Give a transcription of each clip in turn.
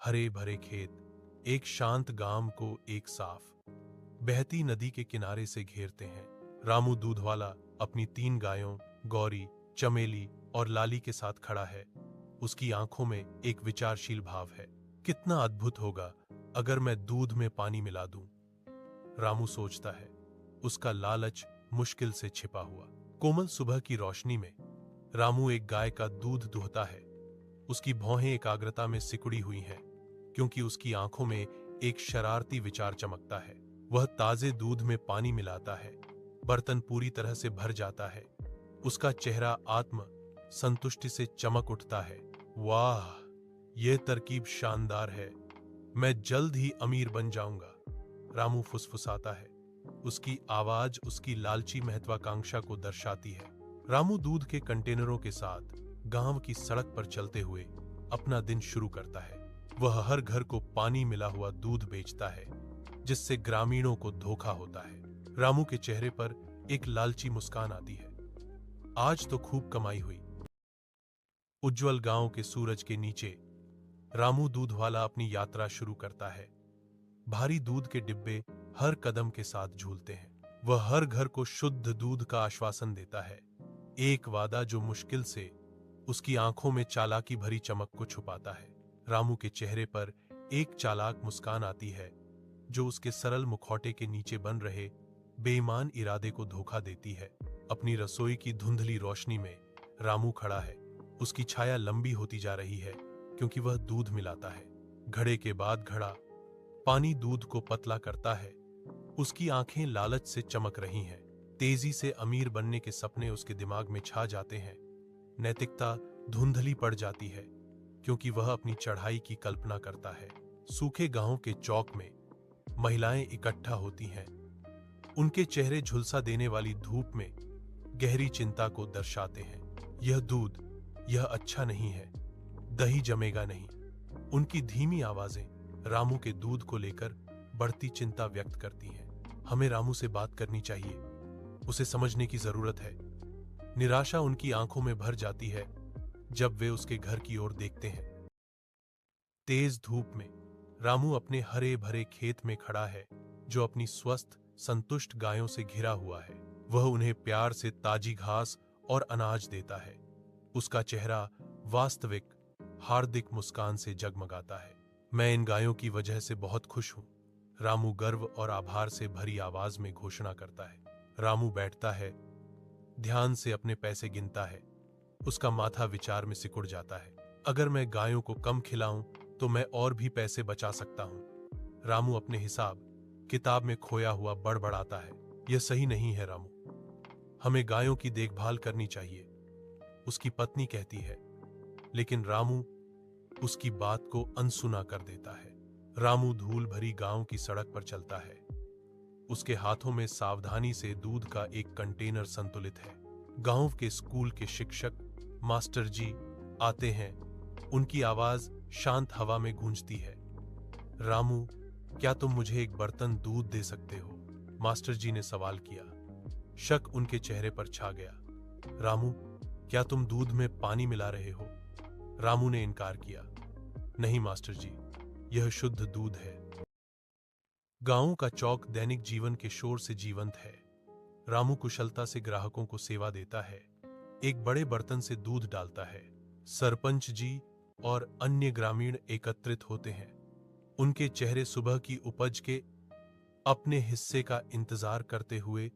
हरे भरे खेत, एक शांत गांव को एक साफ बहती नदी के किनारे से घेरते हैं। रामू दूधवाला अपनी 3 गायों गौरी, चमेली और लाली के साथ खड़ा है। उसकी आंखों में एक विचारशील भाव है। कितना अद्भुत होगा अगर मैं दूध में पानी मिला दूं, रामू सोचता है। उसका लालच मुश्किल से छिपा हुआ। कोमल सुबह की रोशनी में रामू एक गाय का दूध दुहता है। उसकी भौहें एकाग्रता में सिकुड़ी हुई हैं, क्योंकि उसकी आंखों में एक शरारती विचार चमकता है। वह ताजे दूध में पानी मिलाता है। बर्तन पूरी तरह से भर जाता है। उसका चेहरा आत्म संतुष्टि से चमक उठता है। वाह, यह तरकीब शानदार है। मैं जल्द ही अमीर बन जाऊंगा, रामू फुसफुसाता है। उसकी आवाज उसकी लालची महत्वाकांक्षा को दर्शाती है। रामू दूध के कंटेनरों के साथ गांव की सड़क पर चलते हुए अपना दिन शुरू करता है। वह हर घर को पानी मिला हुआ दूध बेचता है, जिससे ग्रामीणों को धोखा होता है। रामू के चेहरे पर एक लालची मुस्कान आती है। आज तो खूब कमाई हुई। उज्जवल गांव के सूरज के नीचे रामू दूधवाला अपनी यात्रा शुरू करता है। भारी दूध के डिब्बे हर कदम के साथ झूलते हैं। वह हर घर को शुद्ध दूध का आश्वासन देता है, एक वादा जो मुश्किल से उसकी आंखों में चालाकी भरी चमक को छुपाता है। रामू के चेहरे पर एक चालाक मुस्कान आती है, जो उसके सरल मुखौटे के नीचे बन रहे बेईमान इरादे को धोखा देती है। अपनी रसोई की धुंधली रोशनी में रामू खड़ा है। उसकी छाया लंबी होती जा रही है, क्योंकि वह दूध मिलाता है। घड़े के बाद घड़ा पानी दूध को पतला करता है। उसकी आंखें लालच से चमक रही हैं। तेजी से अमीर बनने के सपने उसके दिमाग में छा जाते हैं। नैतिकता धुंधली पड़ जाती है, क्योंकि वह अपनी चढ़ाई की कल्पना करता है। सूखे गांव के चौक में महिलाएं इकट्ठा होती हैं। उनके चेहरे झुलसा देने वाली धूप में गहरी चिंता को दर्शाते हैं। यह दूध, यह अच्छा नहीं है, दही जमेगा नहीं। उनकी धीमी आवाजें रामू के दूध को लेकर बढ़ती चिंता व्यक्त करती हैं। हमें रामू से बात करनी चाहिए, उसे समझने की जरूरत है। निराशा उनकी आंखों में भर जाती है जब वे उसके घर की ओर देखते हैं। तेज धूप में रामू अपने हरे भरे खेत में खड़ा है, जो अपनी स्वस्थ संतुष्ट गायों से घिरा हुआ है। वह उन्हें प्यार से ताजी घास और अनाज देता है। उसका चेहरा वास्तविक हार्दिक मुस्कान से जगमगाता है। मैं इन गायों की वजह से बहुत खुश हूं, रामू गर्व और आभार से भरी आवाज में घोषणा करता है। रामू बैठता है, ध्यान से अपने पैसे गिनता है। उसका माथा विचार में सिकुड़ जाता है। अगर मैं गायों को कम खिलाऊं तो मैं और भी पैसे बचा सकता हूं। रामू अपने हिसाब किताब में खोया हुआ बड़बड़ाता है। यह सही नहीं है रामू, हमें गायों की देखभाल करनी चाहिए, उसकी पत्नी कहती है। लेकिन रामू उसकी बात को अनसुना कर देता है। रामू धूल भरी गांव की सड़क पर चलता है। उसके हाथों में सावधानी से दूध का एक कंटेनर संतुलित है। गांव के स्कूल के शिक्षक मास्टर जी आते हैं। उनकी आवाज शांत हवा में गूंजती है। रामू, क्या तुम मुझे एक बर्तन दूध दे सकते हो? मास्टर जी ने सवाल किया। शक उनके चेहरे पर छा गया। रामू, क्या तुम दूध में पानी मिला रहे हो? रामू ने इनकार किया। नहीं मास्टर जी, यह शुद्ध दूध है। गांव का चौक दैनिक जीवन के शोर से जीवंत है। रामू कुशलता से ग्राहकों को सेवा देता है। एक बड़े बर्तन से दूध डालता है। सरपंच जी और अन्य ग्रामीण एकत्रित होते हैं। उनके चेहरे सुबह की उपज के अपने हिस्से का इंतजार करते हुए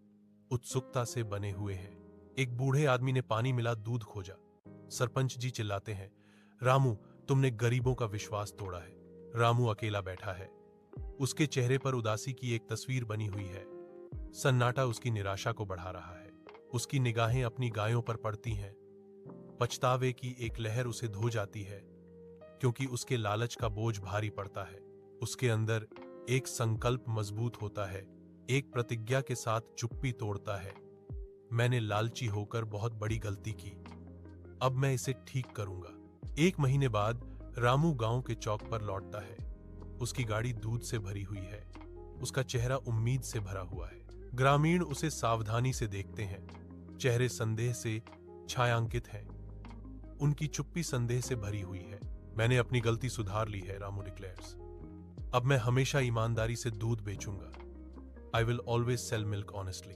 उत्सुकता से बने हुए हैं। एक बूढ़े आदमी ने पानी मिला दूध खोजा। सरपंच जी चिल्लाते हैं, रामू, तुमने गरीबों का विश्वास तोड़ा है। रामू अकेला बैठा है। उसके चेहरे पर उदासी की एक तस्वीर बनी हुई है। सन्नाटा उसकी निराशा को बढ़ा रहा है। उसकी निगाहें अपनी गायों पर पड़ती हैं। पछतावे की एक लहर उसे धो जाती है, क्योंकि उसके लालच का बोझ भारी पड़ता है। उसके अंदर एक संकल्प मजबूत होता है, एक प्रतिज्ञा के साथ चुप्पी तोड़ता है। मैंने लालची होकर बहुत बड़ी गलती की, अब मैं इसे ठीक करूंगा। 1 महीने बाद रामू गांव के चौक पर लौटता है। उसकी गाड़ी दूध से भरी हुई है। उसका चेहरा उम्मीद से भरा हुआ है। ग्रामीण उसे सावधानी से देखते हैं। चेहरे संदेह से छायांकित हैं। उनकी चुप्पी संदेह से भरी हुई है। मैंने अपनी गलती सुधार ली है, रामू डिक्लेयर्स। अब मैं हमेशा ईमानदारी से दूध बेचूंगा। I will always sell milk honestly.